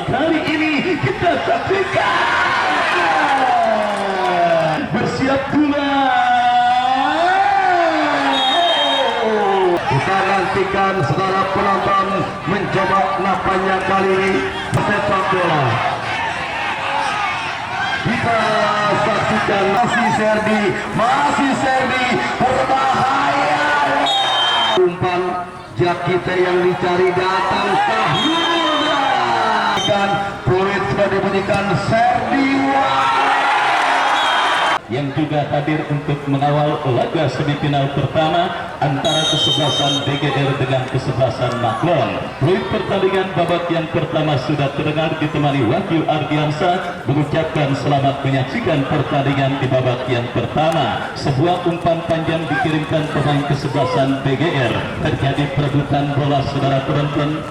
kali ini kita saksikan. Bersiap pula. Kita nantikan saudara penonton mencoba napanya kali ini sepak bola. Kita saksikan masih Serdi berbahaya. Umpan Jakite yang dicari datang Sahrul dan peluit sudah dibunyikan Serdi yang juga hadir untuk mengawal laga semifinal pertama antara kesebelasan BGR dengan kesebelasan Maklon. Peluit pertandingan babak yang pertama sudah terdengar ditemani Wahyu Ardiansa mengucapkan selamat menyaksikan pertandingan di babak yang pertama. Sebuah umpan panjang dikirimkan pemain kesebelasan BGR. Terjadi perebutan bola saudara penonton.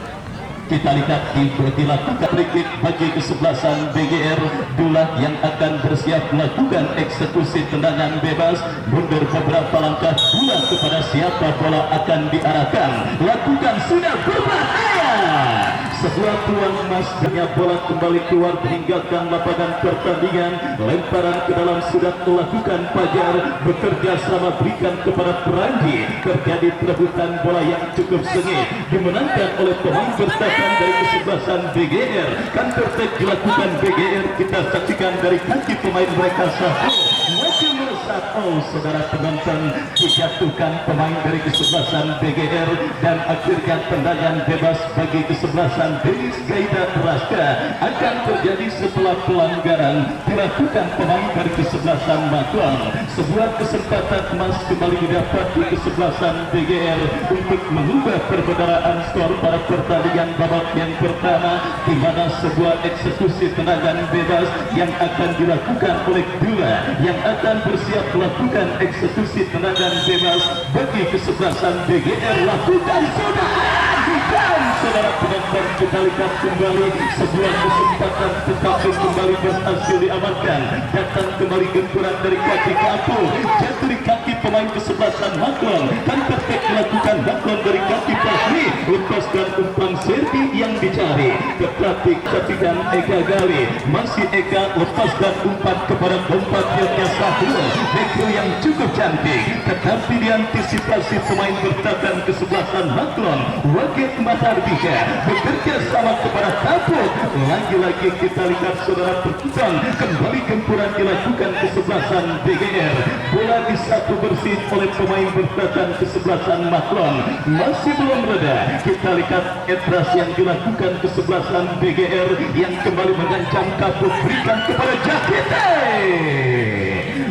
Kita lihat dilakukan free bagi kesebelasan BGR. Dula yang akan bersiap melakukan eksekusi tendangan bebas. Mundur beberapa langkah Dula kepada siapa bola akan diarahkan. Lakukan sudah berbahaya. Sebuah peluang emas dengan bola kembali keluar meninggalkan lapangan pertandingan. Lemparan ke dalam sudah melakukan Fajar bekerja sama berikan kepada Peranji. Terjadi perebutan bola yang cukup sengit dimenangkan oleh pemain bertahan dari kesebelasan BGR. Counter attack dilakukan BGR. Kita saksikan dari kaki pemain mereka Sahrul maju melesat. Oh saudara penonton, dijatuhkan pemain dari kesebelasan BGR dan akhirnya tendangan bebas bagi kesebelasan Denis Gaida Raska. Akan terjadi setelah pelanggaran dilakukan pemain dari kesebelasan Maklon. Sebuah kesempatan emas kembali didapat di kesebelasan BGR untuk mengubah perbedaan skor pada pertandingan babak yang pertama, di mana sebuah eksekusi tendangan bebas yang akan dilakukan oleh Dula yang akan bersiap melakukan eksekusi tendangan bebas bagi kesebelasan BGR. Lakukan dan saudara penonton, kita lihat kembali sebuah kesempatan tetapi kembali berhasil diamankan. Datang kembali gempuran dari kaki Kapu, jatuh di kaki pemain kesebelasan Maklon. Counter attack dilakukan Maklon dari kaki Pasri, lepaskan umpan Serdi yang dicari, tetapi saksikan Eka Gali, masih Eka lepaskan umpan kepada kompatriotnya Sahrul, beko yang cukup cantik, tetapi diantisipasi pemain bertahan kesebelasan Maklon. Wakil Matarbika bekerja sama kepada Kapuk. Lagi-lagi kita lihat saudara perkutan kembali gempuran dilakukan kesebelasan BGR. Bola disatu bersih oleh pemain bertahan kesebelasan Maklon. Masih belum reda. Kita lihat etras yang dilakukan kesebelasan BGR yang kembali mengancam Kapuk, berikan kepada Jakite.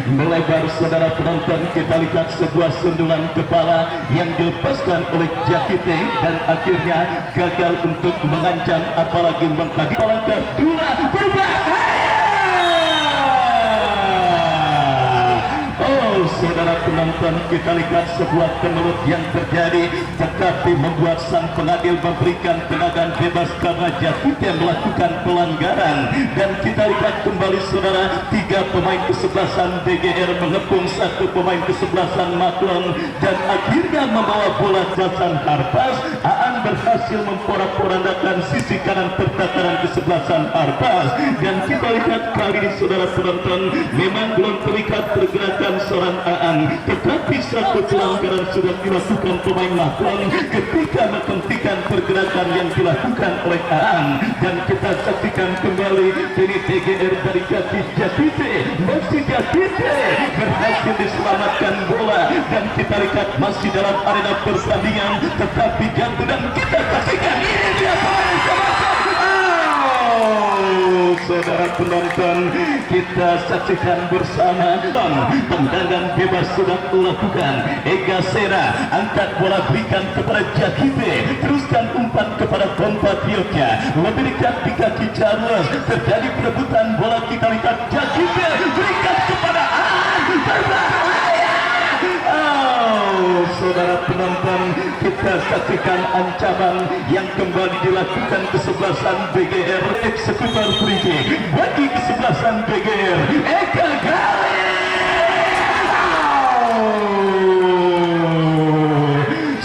Melebar saudara penonton, kita lihat sebuah sundulan kepala yang dilepaskan oleh Jakite dan akhirnya gagal untuk mengancam apalagi mengkaji langkah Dula berbahaya. Oh saudara penonton, kita lihat sebuah kemelut yang terjadi tetapi membuat sang pengadil memberikan tendangan bebas karena Jakite melakukan pelanggaran. Dan kita lihat kembali saudara, tiga pemain kesebelasan BGR mengepung satu pemain kesebelasan Maklon dan akhirnya membawa bola jasan Harpas. Aan berhasil memporak-porandakan sisi kanan pertahanan kesebelasan Harpas. Dan kita lihat kali ini saudara penonton, memang belum terlihat pergerakan seorang Aan, tetapi satu pelanggaran sudah dilakukan pemain Maklon ketika menghentikan pergerakan yang dilakukan oleh Aan. Dan kita saksikan kembali ini BGR dari kaki Jakite, masih Jakite berhasil diselamatkan bola dan kita lihat masih dalam arena pertandingan tetapi jatuh dan kita saksikan ini dia pemain saudara penonton, kita saksikan bersama. Tendangan bebas sudah dilakukan. Ega Sera angkat bola berikan kepada Jakite, teruskan umpan kepada kompatriotnya, lebih dekat di kaki Charles. Terjadi perebutan bola, kita lihat Jakite berikan kepada Aan, berbahaya. Saudara penonton, kita saksikan ancaman yang kembali dilakukan kesebelasan BGR. Eksekutor free kick bagi kesebelasan BGR, Eka Gali.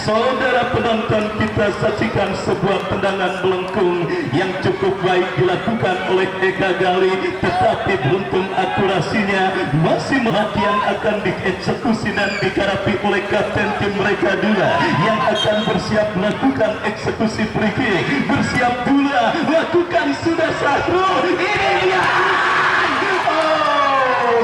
Saudara penonton, kita kita saksikan sebuah tendangan melengkung yang cukup baik dilakukan oleh Eka Gali, tetapi beruntung akurasinya masih yang akan dieksekusi dan dikarapi oleh kapten tim mereka Dula yang akan bersiap melakukan eksekusi free kick. Bersiap Dula, lakukan sudah Sahrul, ini dia.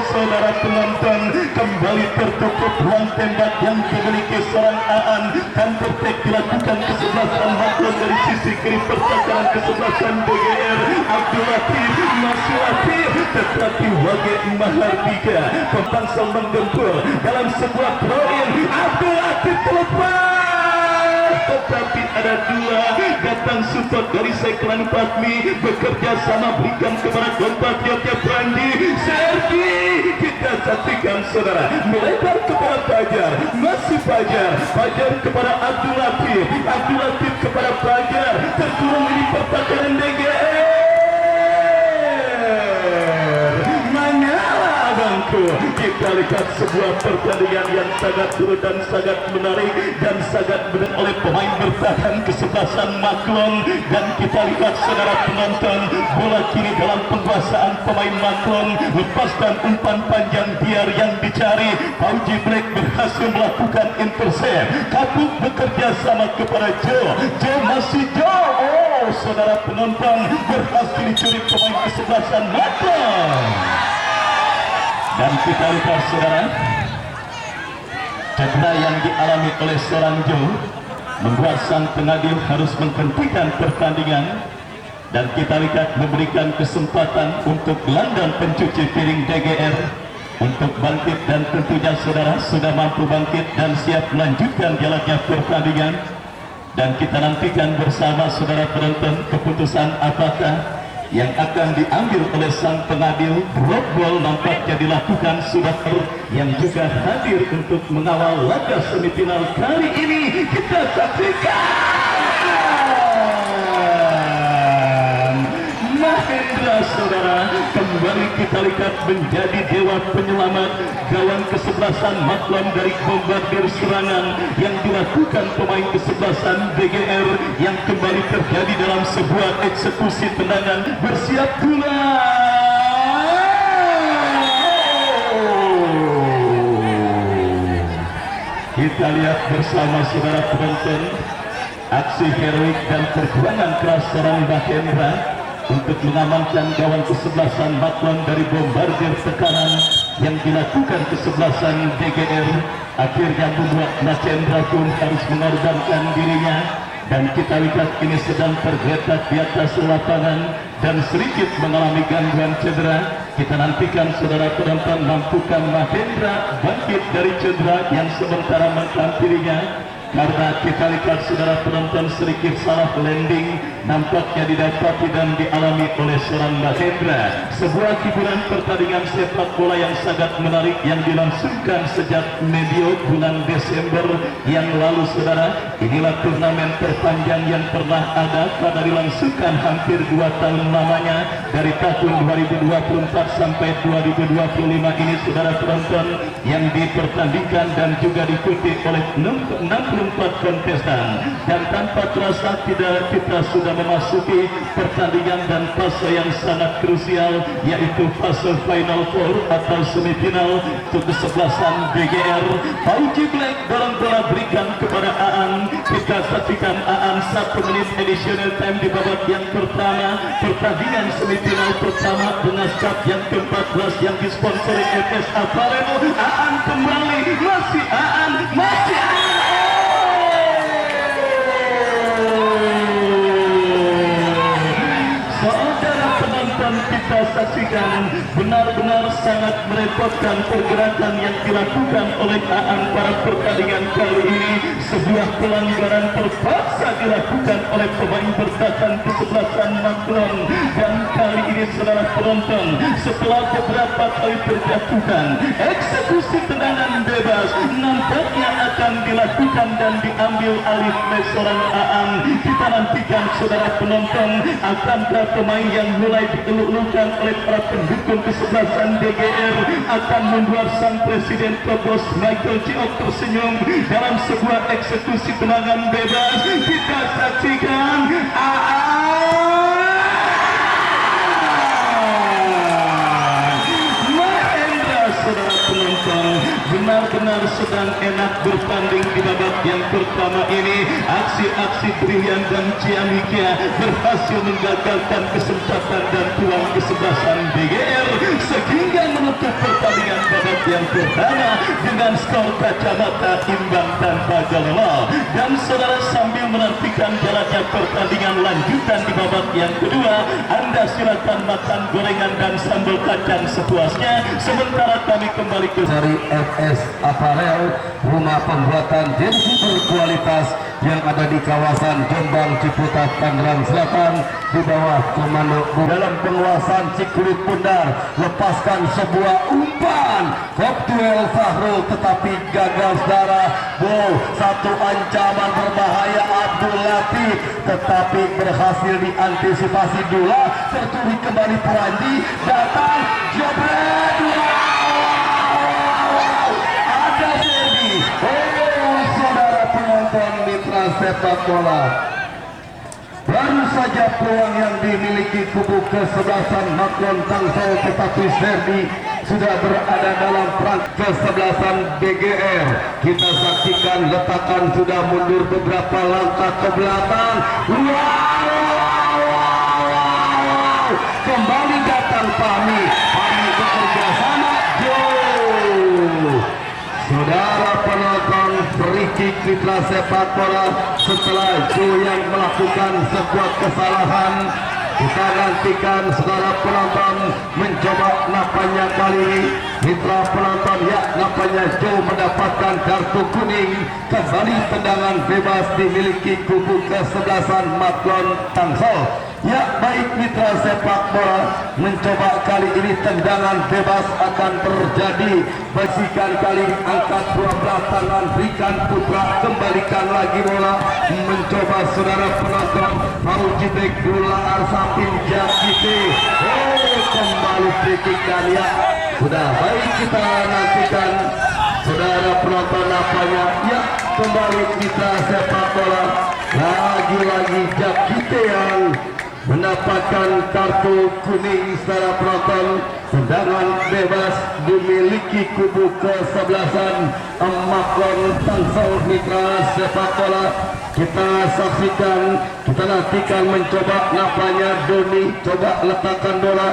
Saudara penonton, kembali tertutup ruang tembak yang dimiliki seorang Aan dan tertek dilakukan kesebelasan Maklon dari sisi kiri pertahanan kesebelasan BGR. Abdul Latif masih Latif, tetapi Wage Mahardika pembangsal menggempur dalam sebuah throw-in. Abdul Latif terlepas, tetapi ada dua datang support dari Seklan Fatmi, bekerja sama berikan kepada compatriotnya Brandi Sergi. Kita saksikan saudara, melebar kepada Fajar, masih Fajar kepada Abdul Latif, Abdul Latif kepada Fajar, terkurung di pertahanan DGR. Menyala abangku, kita lihat sebuah pertandingan yang sangat seru dan sangat menarik dan sangat benar oleh pemain bertahan kesebelasan Maklon. Dan kita lihat saudara penonton, bola kini dalam penguasaan pemain Maklon, lepaskan umpan panjang biar yang dicari. Fauji Black berhasil melakukan intercept, Kapuk bekerja sama kepada Joe masih Joe. Oh saudara penonton, berhasil dicuri pemain kesebelasan Maklon. Dan kita lihat saudara, cedera yang dialami oleh seorang Joe membuat sang pengadil harus menghentikan pertandingan. Dan kita lihat memberikan kesempatan untuk gelandang pencuci piring DGR untuk bangkit, dan tentunya saudara sudah mampu bangkit dan siap melanjutkan jalannya pertandingan. Dan kita nantikan bersama saudara penonton keputusan apakah yang akan diambil oleh sang pengadil. Drop ball nampaknya dilakukan sudah yang juga hadir untuk mengawal laga semifinal kali ini. Kita saksikan Mahendra saudara, kembali kita lihat menjadi dewa penyelamat gawang kesebelasan Maklon dari bombardir serangan yang dilakukan pemain kesebelasan BGR yang kembali terjadi dalam sebuah eksekusi tendangan. Bersiap pula. Kita lihat bersama saudara penonton aksi heroik dan perjuangan keras seorang Mahendra untuk mengamankan gawang kesebelasan Maklon dari bombardir tekanan yang dilakukan kesebelasan DGR, akhirnya membuat Mahendra pun harus mengorbankan dirinya. Dan kita lihat ini sedang tergeletak di atas lapangan dan sedikit mengalami gangguan cedera. Kita nantikan saudara penonton, mampukah Mahendra bangkit dari cedera yang sementara menghampirinya. Karena kita lihat saudara penonton sedikit salah landing nampaknya didapati dan dialami oleh seorang Mahendra. Sebuah hiburan pertandingan sepak bola yang sangat menarik yang dilangsungkan sejak medio bulan Desember yang lalu saudara. Inilah turnamen terpanjang yang pernah ada karena dilangsungkan hampir 2 tahun lamanya, dari tahun 2024 sampai 2025 ini saudara penonton, yang dipertandingkan dan juga diikuti oleh 64 kontestan. Dan tanpa terasa kita sudah memasuki pertandingan dan fase yang sangat krusial, yaitu fase final four atau semifinal untuk kesebelasan BGR. Fauji Black dalam bola berikan kepada Aan. Kita saksikan Aan 1 menit additional time di babak yang pertama pertandingan semifinal pertama dengan cup yang ke-14 yang disponsori FS Aparel. Aan kembali, masih Aan, masih Aan. Kita saksikan benar-benar sangat merepotkan pergerakan yang dilakukan oleh Aan pada pertandingan kali ini. Sebuah pelanggaran terpaksa dilakukan oleh pemain bertahan kesebelasan Maklon, dan kali ini ini saudara penonton, setelah beberapa kali terjatuhan, eksekusi tendangan bebas nampaknya akan dilakukan dan diambil alih oleh seorang Aang. Kita nantikan saudara penonton, akankah pemain yang mulai dieluk-elukan oleh para pendukung kesebelasan DGR akan membuat sang presiden Kobos Michael Ciok tersenyum dalam sebuah eksekusi tendangan bebas. Kita saksikan Mahendra, saudara penonton, benar-benar sedang enak bertanding di babak yang pertama ini. Aksi-aksi brilian dan ciamiknya berhasil menggagalkan kesempatan dan peluang kesebelasan DGR sehingga menutup pertandingan babak yang pertama dengan skor kacamata imbang tanpa gol. Dan saudara, sambil menantikan jalannya pertandingan lanjutan di babak yang kedua, Anda silakan makan gorengan dan sambal kacang sepuasnya, sementara kami kembali ke dari FS Apparel, rumah pembuatan jersey berkualitas yang ada di kawasan Jombang, Ciputat, Tangerang Selatan, di bawah komando dalam penguasaan Cikurit Pundar. Lepaskan sebuah umpan Koptuel Fahrul tetapi gagal saudara. Satu ancaman berbahaya Abdul Latif tetapi berhasil diantisipasi Dula. Terturi kembali Puandi, datang jebret. Ada Serdi. Saudara penonton mitra sepak bola, baru saja peluang yang dimiliki kubu kesebelasan Maklon Tangsel, tetapi Serdi sudah berada dalam perang kesebelasan DGR. Kita saksikan letakan sudah mundur beberapa langkah ke belakang. Kembali datang Fahmi bekerja sama saudara penonton. Free kick mitra sepak bola setelah Joe yang melakukan sebuah kesalahan. Kita nantikan saudara penonton mencoba napanya kali ini. Mitra penonton, ya, napanya Joe mendapatkan kartu kuning. Kembali tendangan bebas dimiliki kubu kesebelasan Maklon Tangsel. Ya, baik mitra sepak bola, mencoba kali ini tendangan bebas akan terjadi. Basikan kali angkat 12 tangan, berikan putra, kembalikan lagi bola. Mencoba saudara penonton, Fauji Bek Dula Arsapin Jakiti. Kembali free dan ya, sudah baik kita nantikan saudara penonton apanya. Ya, kembali mitra sepak bola, lagi-lagi Jakiti yang mendapatkan kartu kuning secara penonton. Tendangan bebas dimiliki kubu kesebelasan Maklon Tangsel mitra sepak bola. Kita saksikan, kita nantikan mencoba napanya Doni, coba letakkan bola.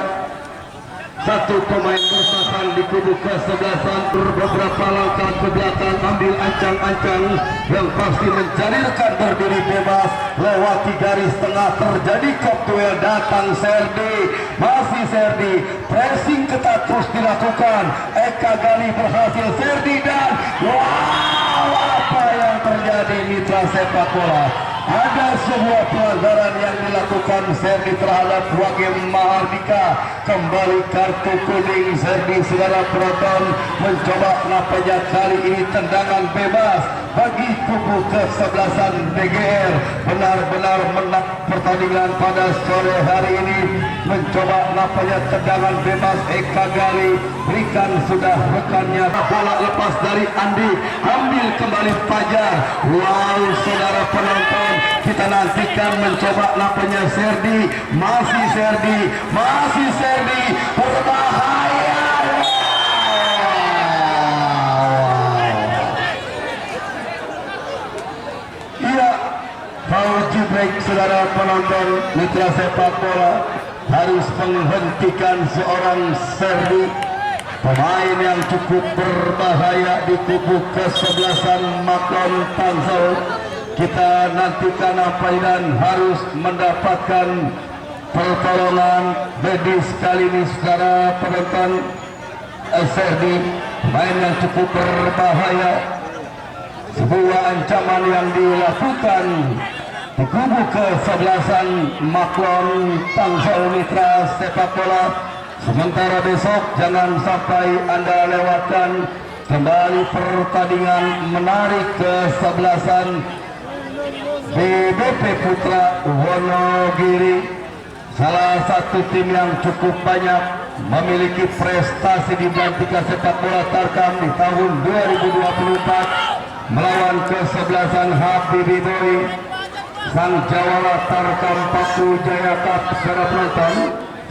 Satu pemain bertahan di kubu kesebelasan, beberapa langkah ke belakang, ambil ancang-ancang yang pasti mencari rekan berdiri bebas, lewati garis tengah, terjadi Koptuel, datang Serdi, masih Serdi, pressing ketat terus dilakukan. Eka Gali berhasil, Serdi dan apa yang terjadi mitra sepak bola? Ada sebuah pelanggaran yang dilakukan Serdi terhadap Wagim Mahardika. Kembali kartu kuning Serdi saudara penonton. Mencoba napanya kali ini tendangan bebas bagi kubu kesebelasan DGR. Benar-benar menang pertandingan pada sore hari ini. Mencoba napanya tendangan bebas Eka Gali, berikan sudah rekannya. Bola lepas dari Andi, ambil kembali Fajar. Wow saudara penonton, kita nantikan mencoba napanya Serdi, masih Serdi, masih Serdi, berbahaya. Iya, Fauji Bek saudara penonton mitra sepak bola harus menghentikan seorang Serdi, pemain yang cukup berbahaya di kubu kesebelasan Maklon Tangsel. Kita nantikan apa dan harus mendapatkan pertolongan medis kali ini saudara penonton. Serdi, pemain yang cukup berbahaya, sebuah ancaman yang dilakukan Di kubu kesebelasan Maklon Tangsel Mitra Sepak Bola. Sementara besok jangan sampai Anda lewatkan kembali pertandingan menarik kesebelasan BBP Putra Wonogiri, salah satu tim yang cukup banyak memiliki prestasi di Belantika Sepak Bola Tarkam di tahun 2024 melawan kesebelasan Habibie Boy, sang jawara Tarkam Paku Jaya Cup. Saudara penonton,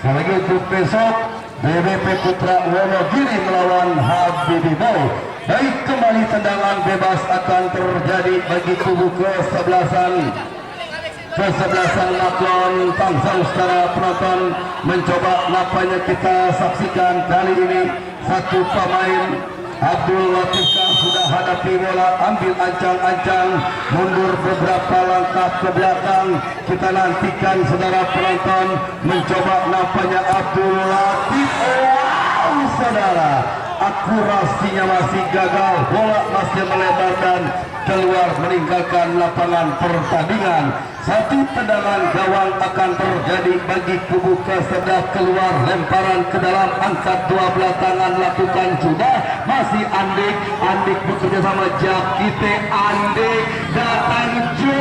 sekali lagi untuk besok BBP Putra Wonogiri melawan Habibie Boy. Baik, kembali tendangan bebas akan terjadi bagi kubu kesebelasan Maklon Tangsel. Secara penonton mencoba nampaknya kita saksikan kali ini satu pemain Abdul Latifkah sudah hadapi bola, ambil ancang-ancang, mundur beberapa langkah ke belakang. Kita nantikan saudara penonton mencoba nampaknya Abdul Latif. Wow, saudara, akurasinya masih gagal, bola masih melebar dan keluar meninggalkan lapangan pertandingan. Satu tendangan gawang akan terjadi bagi kubu kesebelah, keluar lemparan ke dalam, angkat dua belah tangan, lakukan sudah, masih Andik bekerja sama Jakite, Andik datang Jo.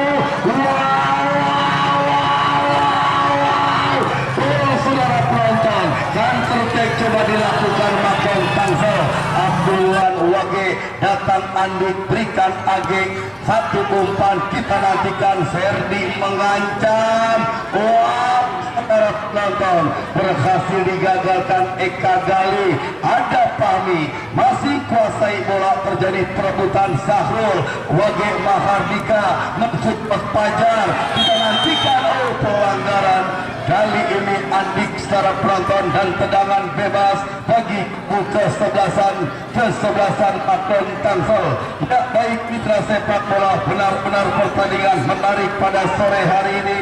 Saudara penonton, counter attack coba dilakukan Maklon Tangsel. Abdullah Wage datang, Andik berikan Age, satu umpan, kita nantikan Ferdi mengancam. Wow, saudara penonton, berhasil digagalkan Eka Gali. Ada Fahmi, masih kuasai bola, terjadi perebutan Sahrul. Wage Mahardika maksud Pajar, kita nantikan pelanggaran. Kali ini Andik secara penonton dan tendangan bebas bagi kesebelasan Maklon Tangsel. Ya, baik mitra sepak bola, benar-benar pertandingan menarik pada sore hari ini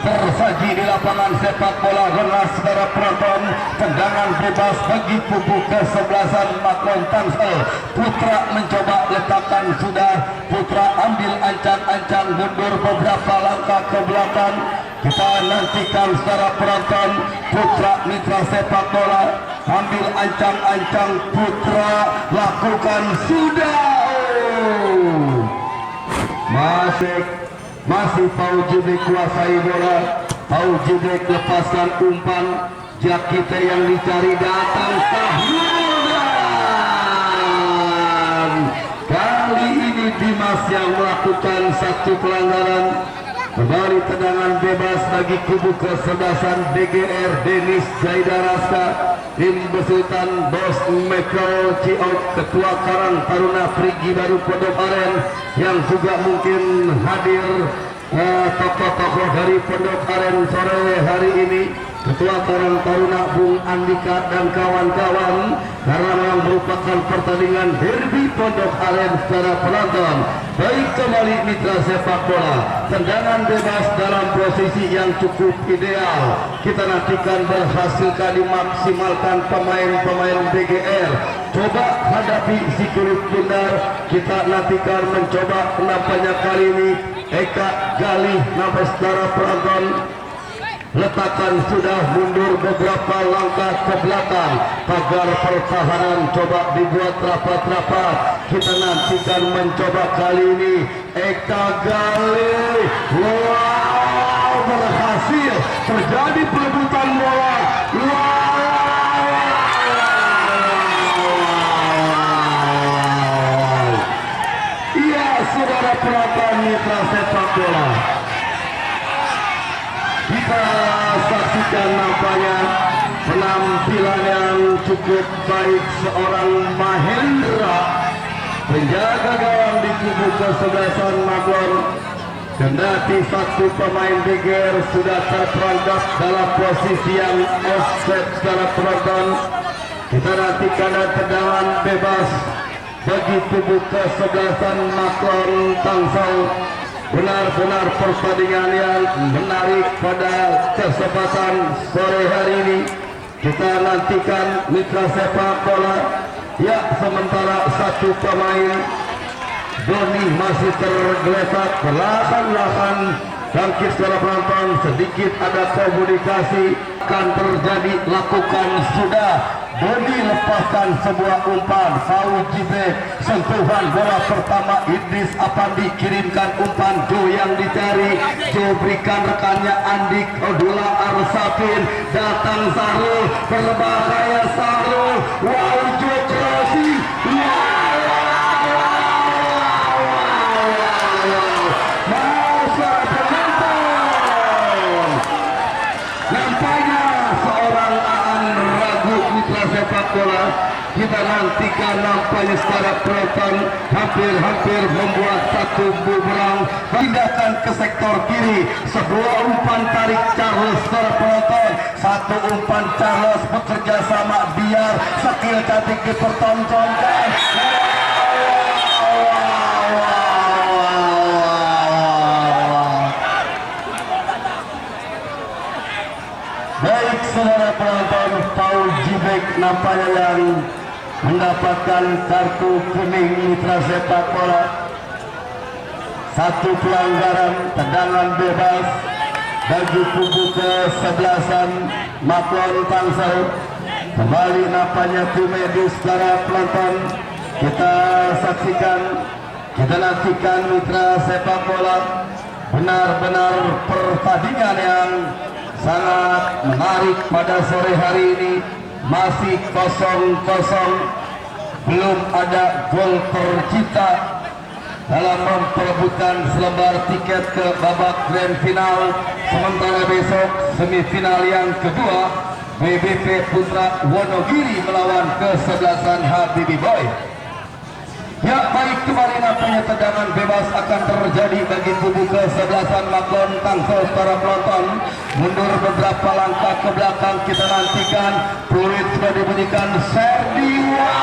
tersaji di lapangan sepak bola Rengas. Saudara penonton, tendangan bebas bagi kubu kesebelasan Maklon Tangsel. Putra mencoba letakkan sudah, Putra ambil ancang-ancang, mundur beberapa langkah ke belakang. Kita nantikan secara penonton, Putra mitra sepak bola ambil ancang-ancang, Putra lakukan sudah. Masih Fauji kuasai bola, Fauji lepaskan umpan, Jakite yang dicari datang, kali ini Dimas yang melakukan satu pelanggaran. Kembali tendangan bebas bagi kubu kesebelasan DGR Denis Jaidaraska, tim besutan Bos Michael Ciok, Ketua Karang Taruna Prigi Baru Pondok Aren, yang juga mungkin hadir tokoh-tokoh dari Pondok Aren sore hari ini, Ketua Karang Taruna Bung Andika dan kawan-kawan, karena memang merupakan pertandingan derby Pondok Aren. Secara penonton, baik, kembali mitra sepak bola, tendangan bebas dalam posisi yang cukup ideal. Kita nantikan berhasilkah dimaksimalkan pemain-pemain BGR. Coba hadapi si kulit bundar, kita nantikan mencoba nampaknya kali ini Eka Gali nampak secara penonton. Letakkan sudah, mundur beberapa langkah ke belakang, pagar pertahanan coba dibuat rapat-rapat. Kita nantikan mencoba kali ini Eka Gali. Wow, berhasil, terjadi perebutan bola. Iya, saudara penonton mitra sepak bola, kita saksikan nampaknya penampilan yang cukup baik seorang Mahendra, penjaga gawang di kubu kesebelasan Maklon. Kendati satu pemain BGR sudah terperangkap dalam posisi yang offset. Secara penonton, kita nantikan tendangan bebas bagi kubu kesebelasan Maklon Tangsel. Benar-benar pertandingan yang menarik pada kesempatan sore hari ini. Kita nantikan mitra sepak bola. Ya, sementara satu pemain Doni masih tergeletak belakang bangkit saudara penonton, sedikit ada komunikasi akan terjadi, lakukan sudah. Doni lepaskan sebuah umpan, Fauji Bek, sentuhan bola pertama Idris Apandi, kirimkan umpan, Jo yang dicari, Jo berikan rekannya Andik Odula Arsafin, datang Sahrul, berbahaya Sahrul, wow Jo crossing, nampaknya seorang Aan ragu mitra sepak bola. Kita nantikan nampaknya secara penonton hampir membuat satu bumerang, pindahkan ke sektor kiri, sebuah umpan tarik Charles secara penonton, satu umpan Charles bekerja sama biar skill cantik dipertontonkan. Baik saudara penonton, Paul Jibek nampaknya yang mendapatkan kartu kuning mitra sepak bola. Satu pelanggaran tendangan bebas bagi kubu ke-11 Maklon Tangsel. Kembali nampaknya tim medis saudara penonton. Kita saksikan, kita nantikan mitra sepak bola. Benar-benar pertandingan yang sangat menarik pada sore hari ini. Masih 0-0, belum ada gol tercipta dalam memperebutkan selembar tiket ke babak grand final. Sementara besok semifinal yang kedua, BBP Putra Wonogiri melawan ke-11 Habibie Boy. Ya baik, kembali nampaknya tendangan bebas akan terjadi bagi kubu ke-11 Maklon Tangsel para penonton. Mundur beberapa langkah ke belakang, kita nantikan peluit sudah dibunyikan, Serdiwa.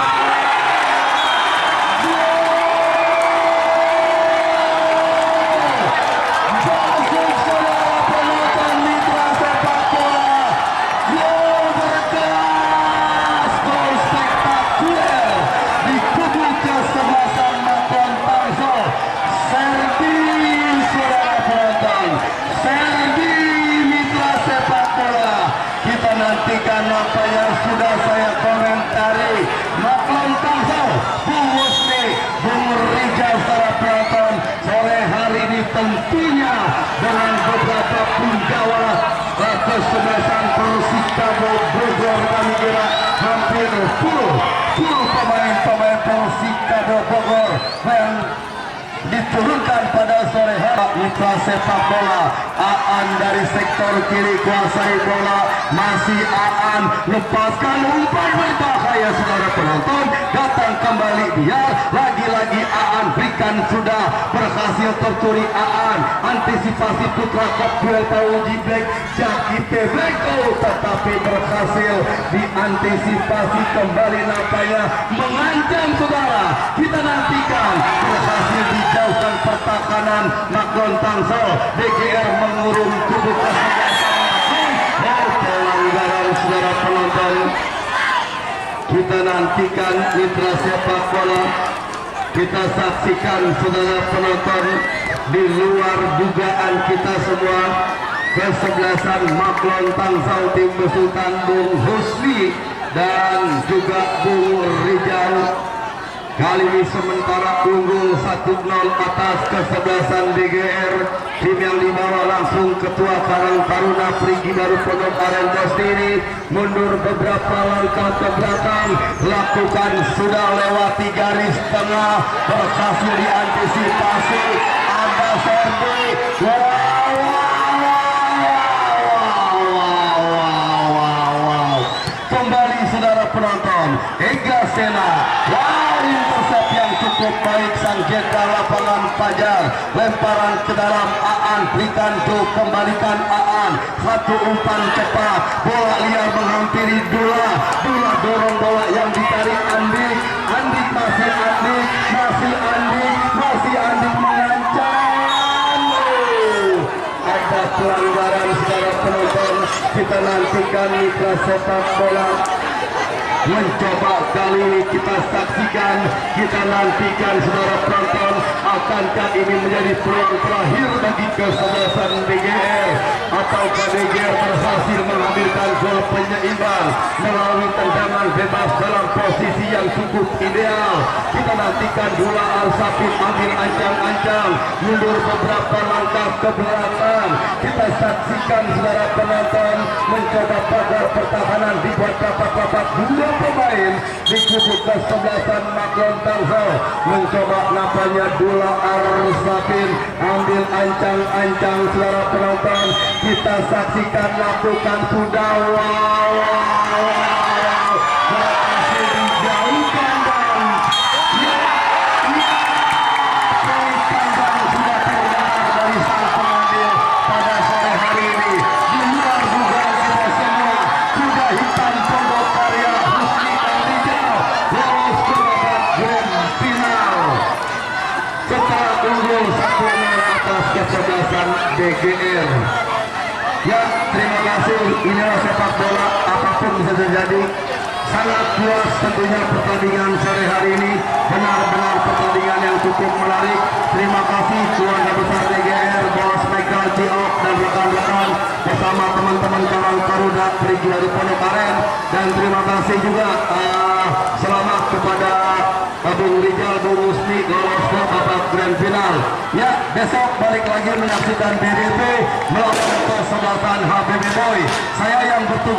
Nantikan nampaknya sudah saya komentari, Maklon Tangsel, Bung Musni, Bung Rijal para penonton, sore hari ini tentunya dengan beberapa punggawa kesebelasan Persikabo Bogor. Kami kira hampir 10 pemain Persikabo Bogor yang diturunkan pada sore hari. Mitra sepak bola Aan dari sektor kiri kuasai bola, masih Aan lepaskan umpan berbahaya saudara penonton, datang kembali biar lagi-lagi Aan berikan, sudah berhasil tercuri Aan, antisipasi putra Kopil Pauji Black Jaki Tebeko, tetapi berhasil diantisipasi kembali nampaknya mengancam saudara. Kita nantikan berhasil dijauhkan pertahanan Maklon Tangsel. DGR mengurung kubu pelanggaran saudara penonton. Kita nantikan mitra sepak bola, kita saksikan saudara penonton, di luar dugaan kita semua, kesebelasan Maklon Tangsel tim besutan Bung Husni dan juga Bung Rijal kali ini sementara unggul 1-0 atas kesebelasan DGR. Tim yang dibawa langsung Ketua Karang Taruna Perigi Baru Pondok Aren Bostiri mundur beberapa langkah ke belakang, lakukan sudah lewati garis tengah, berhasil diantisipasi, ada serbi. Kembali saudara penonton, Ega Sena, intercept yang cukup baik sang jenderal lapangan Fajar, lemparan ke dalam Aan, berikan Jo, kembalikan Aan, satu umpan cepat, bola liar menghampiri Dula dorong bola yang ditarik Andik masih Andik mengancam. Ada pelanggaran saudara penonton. Kita nantikan mitra sepak bola mencoba kali ini, kita saksikan, kita nantikan saudara penonton, akankah ini menjadi peluang terakhir bagi kesebelasan DGR ataukah DGR berhasil mengambilkan gol penyeimbang melalui tendangan bebas dalam posisi yang cukup ideal. Kita nantikan bola Arsapin ambil ancang-ancang mundur beberapa langkah ke belakang. Kita saksikan saudara penonton mencoba pagar pertahanan dibuat rapat-rapat dua pemain di kubu kesebelasan Maklon Tangsel mencoba nampaknya bola Arsapin ambil ancang-ancang saudara penonton. Kita saksikan lakukan sudah berhasil dijauhkan dan sudah terdengar dari sang pengambil pada sore hari ini. Di luar dugaan kita semua, kuda hitam Pondok Karya Husni dan Rijal lolos ke babak grand final setelah unggul 1-0 atas kesebelasan DGR. Ya, terima kasih. Inilah sepak bola, apapun bisa terjadi. Sangat puas tentunya pertandingan sore hari ini. Benar-benar pertandingan yang cukup menarik. Terima kasih keluarga besar DGR, Bos Michael Ciok dan rekan-rekan bersama teman-teman kawan Garuda Perigi dari Pondok Aren. Dan terima kasih juga selamat kepada Bung Rijal, Bung Husni lolos ke babak grand final. Ya, besok balik lagi menyaksikan BDP melawan kesebelasan HBB Boy. Saya yang bertugas